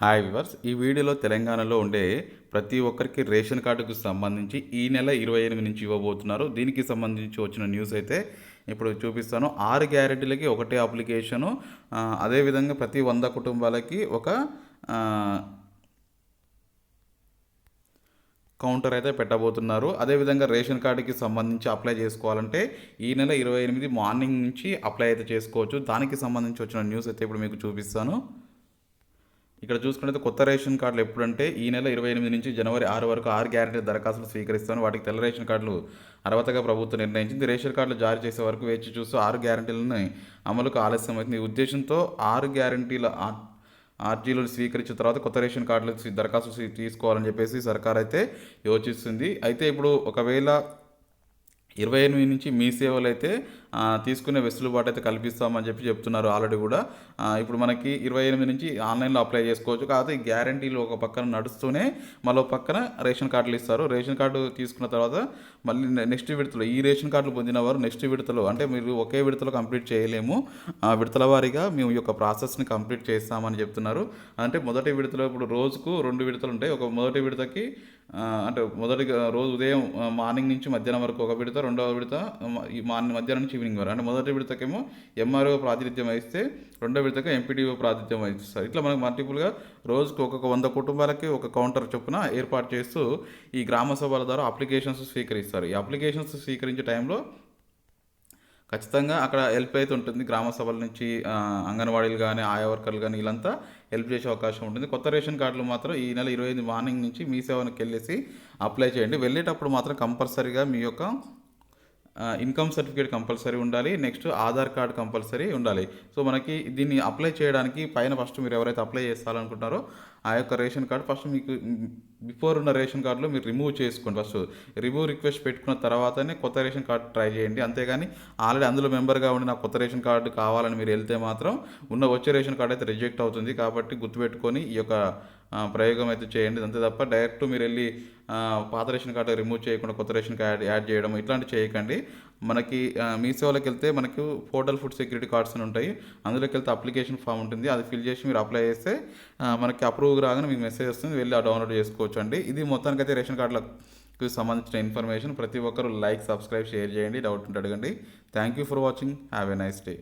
Hi viewers, ఈ వీడియోలో తెలంగాణలో ఉండే ప్రతి ఒక్కరికి రేషన్ కార్డుకు సంబంధించి ఈ నెల 28 నుంచి ఇవ్వబోతున్నారు. దీనికి సంబంధించి వచ్చిన న్యూస్ అయితే ఇప్పుడు చూపిస్తాను. 6 గ్యారెంటీలకి ఒకటే అప్లికేషను. అదేవిధంగా ప్రతి 100 కుటుంబాలకి ఒక కౌంటర్ అయితే పెట్టబోతున్నారు. అదేవిధంగా రేషన్ కార్డుకి సంబంధించి అప్లై చేసుకోవాలంటే ఈ నెల 28 మార్నింగ్ నుంచి అప్లై అయితే చేసుకోవచ్చు. దానికి సంబంధించి వచ్చిన న్యూస్ అయితే ఇప్పుడు మీకు చూపిస్తాను. ఇక్కడ చూసుకున్నట్లయితే కొత్త రేషన్ కార్డులు ఎప్పుడంటే ఈ నెల 28 నుంచి జనవరి 6 వరకు 6 గ్యారెంటీ దరఖాస్తులు స్వీకరిస్తాను. వాటికి తెల్ల రేషన్ కార్డులు అర్హతగా ప్రభుత్వం నిర్ణయించింది. రేషన్ కార్డులు జారీ చేసే వరకు వేచి చూస్తూ 6 గ్యారెంటీలను అమలుకు ఆలస్యం అవుతుంది. ఈ ఉద్దేశంతో 6 గ్యారెంటీల ఆర్జీలను స్వీకరించిన తర్వాత కొత్త రేషన్ కార్డులు దరఖాస్తు తీసుకోవాలని చెప్పేసి సర్కార్ అయితే యోచిస్తుంది. అయితే ఇప్పుడు ఒకవేళ 28 నుంచి మీ సేవలు అయితే తీసుకునే వెసులుబాటు అయితే కల్పిస్తామని చెప్తున్నారు ఆల్రెడీ కూడా. ఇప్పుడు మనకి 28 నుంచి ఆన్లైన్లో అప్లై చేసుకోవచ్చు. కాకపోతే ఈ గ్యారంటీలు ఒక పక్కన నడుస్తూనే మరో పక్కన రేషన్ కార్డులు ఇస్తారు. రేషన్ కార్డు తీసుకున్న తర్వాత మళ్ళీ నెక్స్ట్ విడతలో ఈ రేషన్ కార్డులు పొందిన వారు నెక్స్ట్ విడతలో, అంటే మీరు ఒకే విడతలో కంప్లీట్ చేయలేము, విడతల వారీగా మేము ఈ యొక్క ప్రాసెస్ని కంప్లీట్ చేస్తామని చెప్తున్నారు. అంటే మొదటి విడతలో ఇప్పుడు రోజుకు 2 విడతలు ఉంటాయి. ఒక మొదటి విడతకి అంటే మొదటి రోజు ఉదయం మార్నింగ్ నుంచి మధ్యాహ్నం వరకు ఒక విడత, రెండవ విడత మార్నింగ్ మధ్యాహ్నం నుంచి ఈవినింగ్ వరకు. అంటే మొదటి విడతకేమో ఎంఆర్ఓ ప్రాతినిధ్యం వహిస్తే రెండో విడతకి ఎంపీడీఓ ప్రాతినిధ్యం వహిస్తారు. ఇట్లా మనకు మల్టిపుల్గా రోజుకు ఒక్కొక్క 100 కుటుంబాలకి ఒక కౌంటర్ చొప్పున ఏర్పాటు చేస్తూ ఈ గ్రామ సభల ద్వారా అప్లికేషన్స్ స్వీకరిస్తారు. ఈ అప్లికేషన్స్ స్వీకరించే టైంలో ఖచ్చితంగా అక్కడ హెల్ప్ అయితే ఉంటుంది. గ్రామ సభల నుంచి అంగన్వాడీలు కానీ ఆయా వర్కర్లు కానీ వీళ్ళంతా హెల్ప్ చేసే అవకాశం ఉంటుంది. కొత్త రేషన్ కార్డులు మాత్రం ఈ నెల 25 మార్నింగ్ నుంచి మీ సేవనికి వెళ్ళేసి అప్లై చేయండి. వెళ్ళేటప్పుడు మాత్రం కంపల్సరీగా మీ యొక్క ఇన్కమ్ సర్టిఫికేట్ కంపల్సరీ ఉండాలి. నెక్స్ట్ ఆధార్ కార్డ్ కంపల్సరీ ఉండాలి. సో మనకి దీన్ని అప్లై చేయడానికి పైన ఫస్ట్ మీరు ఎవరైతే అప్లై చేస్తారనుకుంటారో ఆ యొక్క రేషన్ కార్డు ఫస్ట్ మీకు బిఫోర్ ఉన్న రేషన్ కార్డులో మీరు రిమూవ్ చేసుకోండి. ఫస్ట్ రిమూవ్ రిక్వెస్ట్ పెట్టుకున్న తర్వాతనే కొత్త రేషన్ కార్డు ట్రై చేయండి. అంతేగాని ఆల్రెడీ అందులో మెంబర్గా ఉండి నాకు కొత్త రేషన్ కార్డు కావాలని మీరు వెళ్తే మాత్రం వచ్చే రేషన్ కార్డు అయితే రిజెక్ట్ అవుతుంది. కాబట్టి గుర్తుపెట్టుకొని ఈ యొక్క ప్రయోగం అయితే చేయండి. అంతే తప్ప డైరెక్ట్ మీరు వెళ్ళి పాత రేషన్ కార్డు రిమూవ్ చేయకుండా కొత్త రేషన్ కార్డు యాడ్ చేయడం ఇట్లాంటివి చేయకండి. మనకి మీ సేవలోకి వెళ్తే మనకు పోర్టల్ ఫుడ్ సెక్యూరిటీ కార్డ్స్ అని ఉంటాయి. అందులోకి వెళ్తే అప్లికేషన్ ఫామ్ ఉంటుంది. అది ఫిల్ చేసి మీరు అప్లై చేస్తే మనకి అప్రూవ్ రాగానే మీకు మెసేజ్ వస్తుంది, వెళ్ళి డౌన్లోడ్ చేసుకోవచ్చు అండి. ఇది మొత్తానికైతే రేషన్ కార్డులకు సంబంధించిన ఇన్ఫర్మేషన్. ప్రతి ఒక్కరు లైక్, సబ్స్క్రైబ్, షేర్ చేయండి. డౌట్ ఉంటే అడగండి. Thank you for watching. Have a nice day.